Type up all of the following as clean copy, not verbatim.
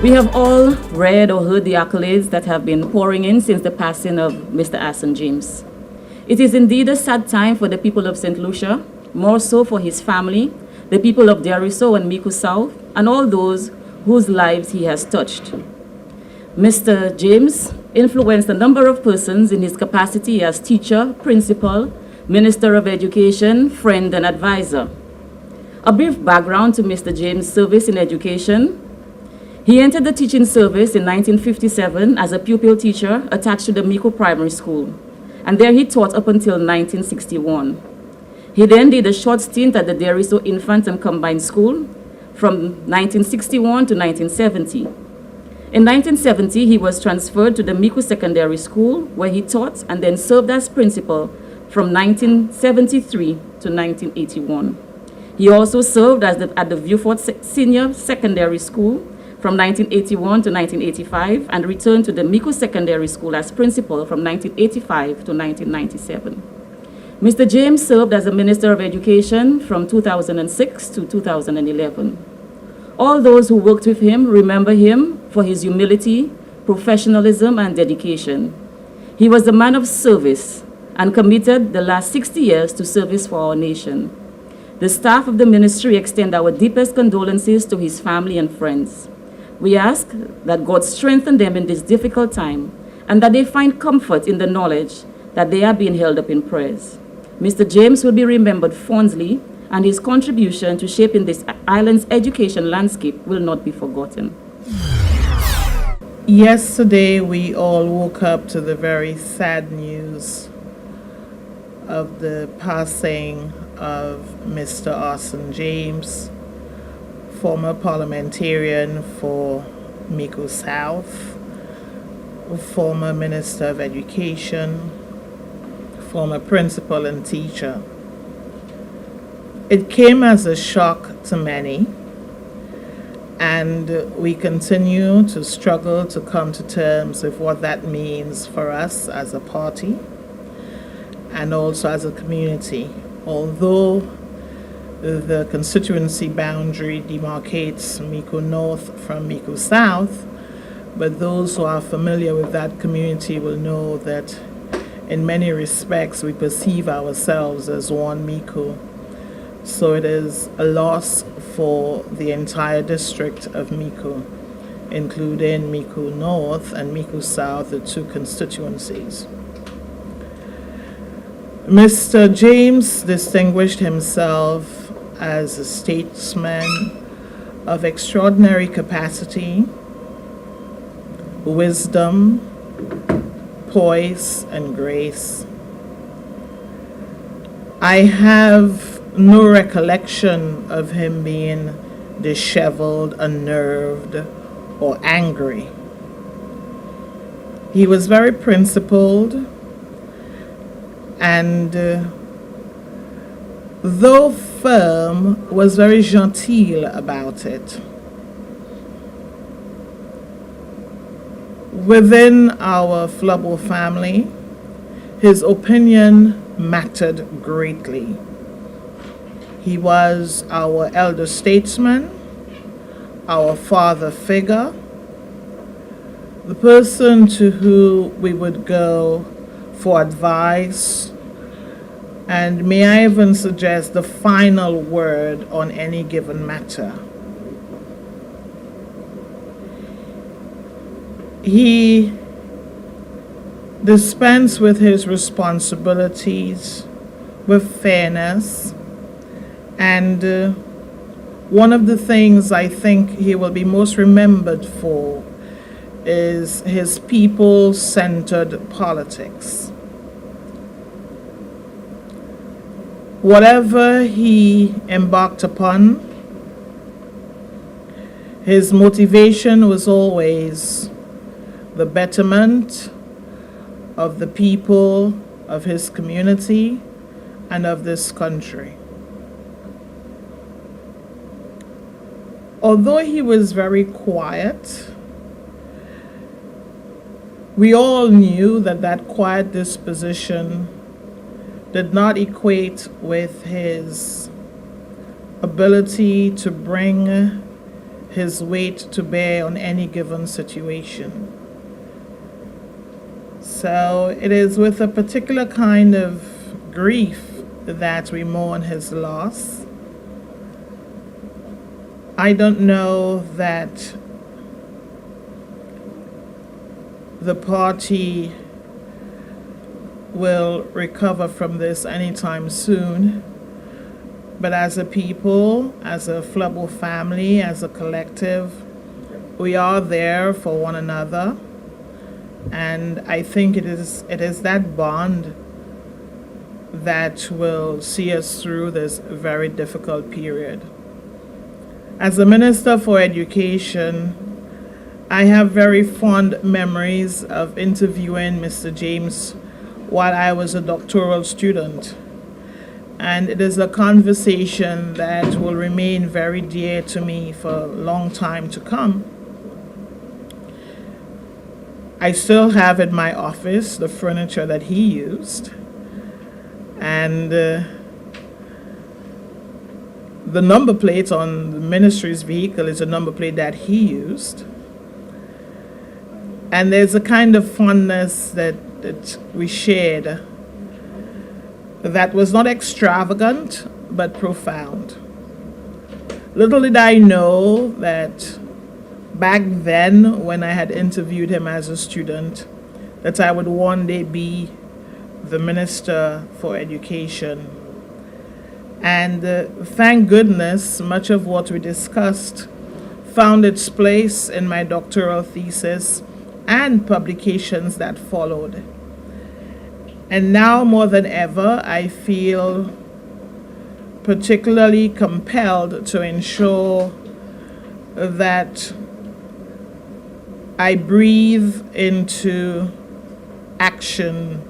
We have all read or heard the accolades that have been pouring in since the passing of Mr. Arsene James. It is indeed a sad time for the people of St. Lucia, more so for his family, the people of Deriso and Micoud South, and all those whose lives he has touched. Mr. James influenced a number of persons in his capacity as teacher, principal, minister of education, friend, and advisor. A brief background to Mr. James' service in education. He entered the teaching service in 1957 as a pupil teacher attached to the Micoud Primary School, and there he taught up until 1961. He then did a short stint at the Deriso Infant and Combined School from 1961 to 1970. In 1970, he was transferred to the Micoud Secondary School, where he taught and then served as principal from 1973 to 1981. He also served as at the Vieux-Fort Senior Secondary School from 1981 to 1985 and returned to the Micoud Secondary School as principal from 1985 to 1997. Mr. James served as a Minister of Education from 2006 to 2011. All those who worked with him remember him for his humility, professionalism, and dedication. He was a man of service and committed the last 60 years to service for our nation. The staff of the ministry extend our deepest condolences to his family and friends. We ask that God strengthen them in this difficult time and that they find comfort in the knowledge that they are being held up in prayers. Mr. James will be remembered fondly, and his contribution to shaping this island's education landscape will not be forgotten. Yesterday, we all woke up to the very sad news of the passing of Mr. Arsene James, former parliamentarian for Micoud South, former Minister of Education, former principal and teacher. It came as a shock to many, and we continue to struggle to come to terms with what that means for us as a party and also as a community. Although the constituency boundary demarcates Micoud North from Micoud South, but those who are familiar with that community will know that in many respects we perceive ourselves as one Micoud. So it is a loss for the entire district of Micoud, including Micoud North and Micoud South, the two constituencies. Mr. James distinguished himself as a statesman of extraordinary capacity, wisdom, poise, and grace. I have no recollection of him being disheveled, unnerved, or angry. He was very principled, and though firm, was very genteel about it. Within our Flubble family, his opinion mattered greatly. He was our elder statesman, our father figure, the person to whom we would go for advice, and may I even suggest the final word on any given matter. He dispensed with his responsibilities with fairness, and one of the things I think he will be most remembered for is his people-centered politics. Whatever he embarked upon, his motivation was always the betterment of the people of his community and of this country. Although he was very quiet, we all knew that that quiet disposition did not equate with his ability to bring his weight to bear on any given situation. So it is with a particular kind of grief that we mourn his loss. I don't know that the party will recover from this anytime soon. But as a people, as a Flubble family, as a collective, we are there for one another. And I think it is that bond that will see us through this very difficult period. As a Minister for Education, I have very fond memories of interviewing Mr. James while I was a doctoral student. And it is a conversation that will remain very dear to me for a long time to come. I still have in my office the furniture that he used. And the number plate on the ministry's vehicle is a number plate that he used. And there's a kind of fondness that we shared that was not extravagant, but profound. Little did I know that back then, when I had interviewed him as a student, that I would one day be the Minister for Education. And thank goodness, much of what we discussed found its place in my doctoral thesis and publications that followed. And now more than ever, I feel particularly compelled to ensure that I breathe into action,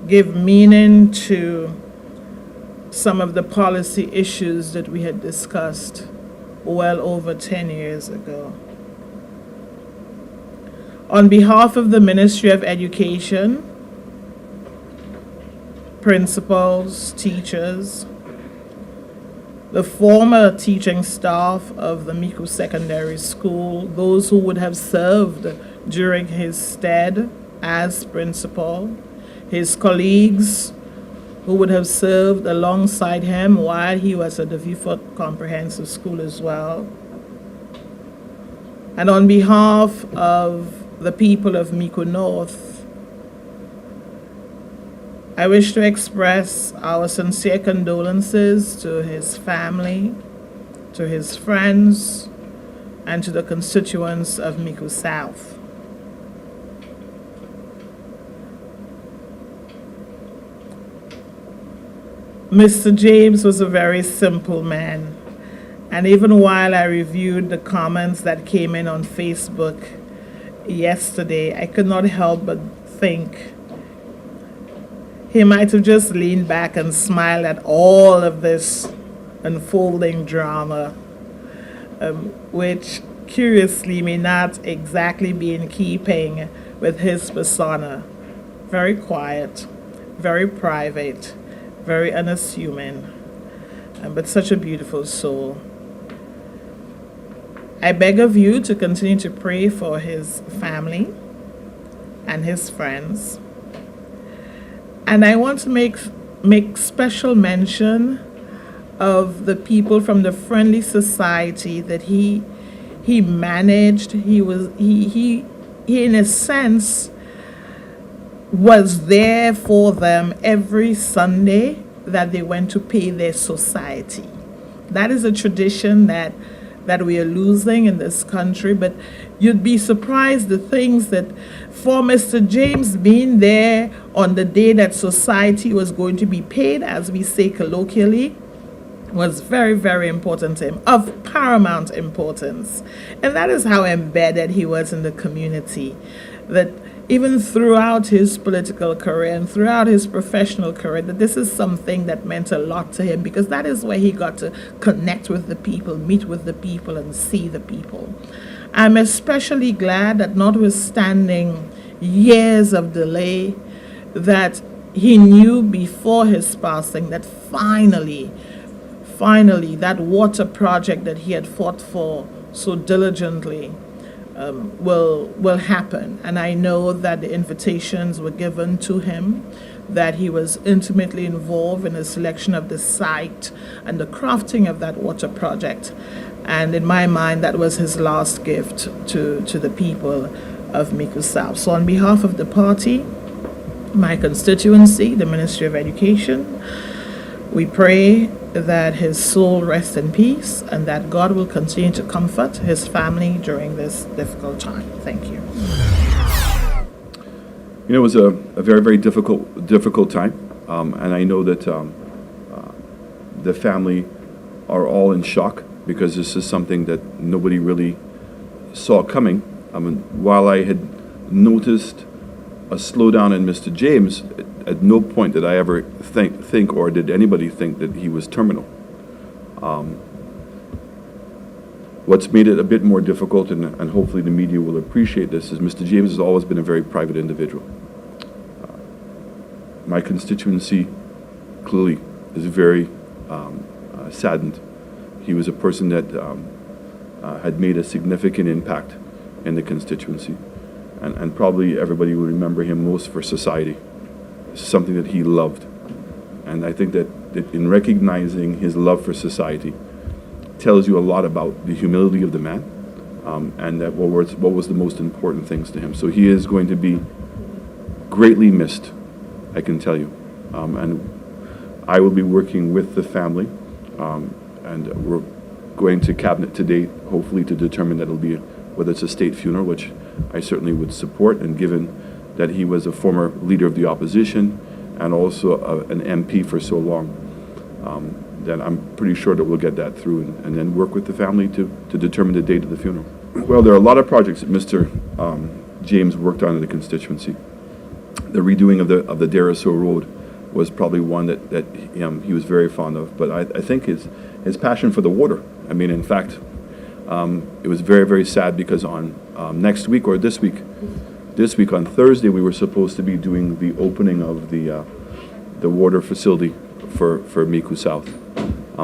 give meaning to some of the policy issues that we had discussed well over 10 years ago. On behalf of the Ministry of Education, principals, teachers, the former teaching staff of the Micoud Secondary School, those who would have served during his stead as principal, his colleagues who would have served alongside him while he was at the Vieux-Fort Comprehensive School as well. And on behalf of the people of Micoud North, I wish to express our sincere condolences to his family, to his friends, and to the constituents of Micoud South. Mr. James was a very simple man, and even while I reviewed the comments that came in on Facebook yesterday, I could not help but think he might have just leaned back and smiled at all of this unfolding drama, which curiously may not exactly be in keeping with his persona. Very quiet, very private, very unassuming, but such a beautiful soul. I beg of you to continue to pray for his family and his friends. And I want to make special mention of the people from the Friendly Society that he managed. He in a sense was there for them every Sunday that they went to pay their society. That is a tradition that we are losing in this country, but you'd be surprised the things that for Mr. James being there on the day that society was going to be paid, as we say colloquially, was very, very important to him, of paramount importance. And that is how embedded he was in the community, that even throughout his political career and throughout his professional career, that this is something that meant a lot to him, because that is where he got to connect with the people, meet with the people, and see the people. I'm especially glad that notwithstanding years of delay, that he knew before his passing that finally, that water project that he had fought for so diligently will happen. And I know that the invitations were given to him, that he was intimately involved in the selection of the site and the crafting of that water project. And in my mind, that was his last gift to the people of Micoud South. So on behalf of the party, my constituency, the Ministry of Education, we pray that his soul rest in peace and that God will continue to comfort his family during this difficult time. Thank you. You know, it was a very, very difficult time, and I know that the family are all in shock because this is something that nobody really saw coming. I mean, while I had noticed a slowdown in Mr. James, at no point did I ever think or did anybody think that he was terminal. What's made it a bit more difficult, and hopefully the media will appreciate this, is Mr. James has always been a very private individual. My constituency clearly is very saddened. He was a person that had made a significant impact in the constituency, and probably everybody will remember him most for society. Something that he loved, and I think that in recognizing his love for society tells you a lot about the humility of the man, and that what was the most important things to him. So he is going to be greatly missed, I can tell you, and I will be working with the family, and we're going to cabinet today, hopefully to determine that it'll be whether it's a state funeral, which I certainly would support, and given that he was a former leader of the opposition and also an MP for so long, then I'm pretty sure that we'll get that through and then work with the family to determine the date of the funeral. Well, there are a lot of projects that Mr. James worked on in the constituency. The redoing of the Daraso Road was probably one that he was very fond of, but I think his passion for the water. I mean, in fact, it was very, very sad because on next week or this week on Thursday, we were supposed to be doing the opening of the water facility for Micoud South.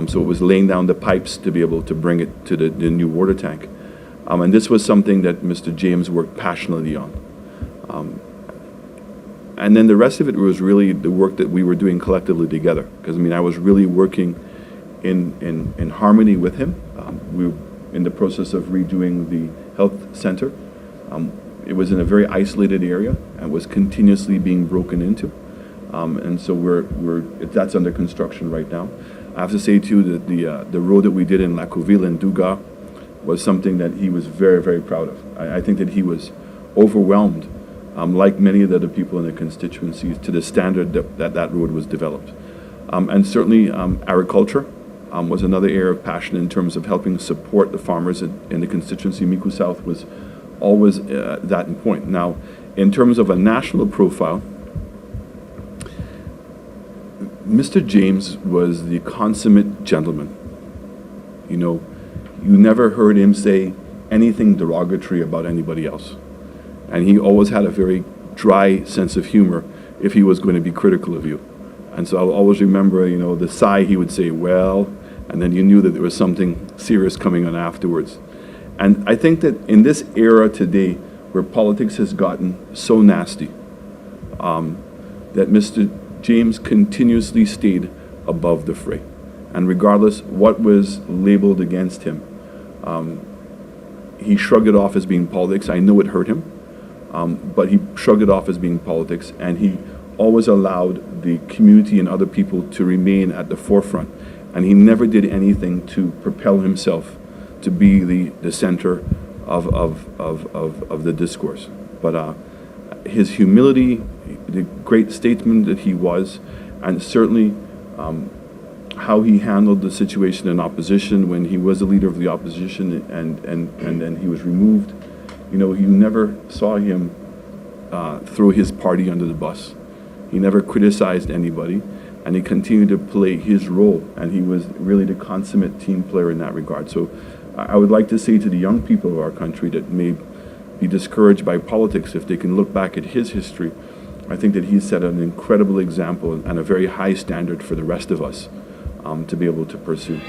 So it was laying down the pipes to be able to bring it to the new water tank. And this was something that Mr. James worked passionately on. And then the rest of it was really the work that we were doing collectively together. Because, I mean, I was really working in harmony with him. We were in the process of redoing the health center. It was in a very isolated area and was continuously being broken into. And so that's under construction right now. I have to say too that the road that we did in La Couville and Dugas was something that he was very, very proud of. I think that he was overwhelmed, like many of the other people in the constituency, to the standard that road was developed. And certainly agriculture was another area of passion in terms of helping support the farmers in the constituency. Micoud South was always that point. Now, in terms of a national profile, Mr. James was the consummate gentleman. You know, you never heard him say anything derogatory about anybody else. And he always had a very dry sense of humor if he was going to be critical of you. And so I'll always remember, you know, the sigh he would say, well, and then you knew that there was something serious coming on afterwards. And I think that in this era today, where politics has gotten so nasty, that Mr. James continuously stayed above the fray. And regardless what was labeled against him, he shrugged it off as being politics. I know it hurt him, but he shrugged it off as being politics, and he always allowed the community and other people to remain at the forefront. And he never did anything to propel himself to be the center of the discourse. But his humility, the great statesman that he was, and certainly how he handled the situation in opposition when he was the leader of the opposition and then he was removed. You know, you never saw him throw his party under the bus. He never criticized anybody, and he continued to play his role, and he was really the consummate team player in that regard. So I would like to say to the young people of our country that may be discouraged by politics, if they can look back at his history, I think that he set an incredible example and a very high standard for the rest of us to be able to pursue.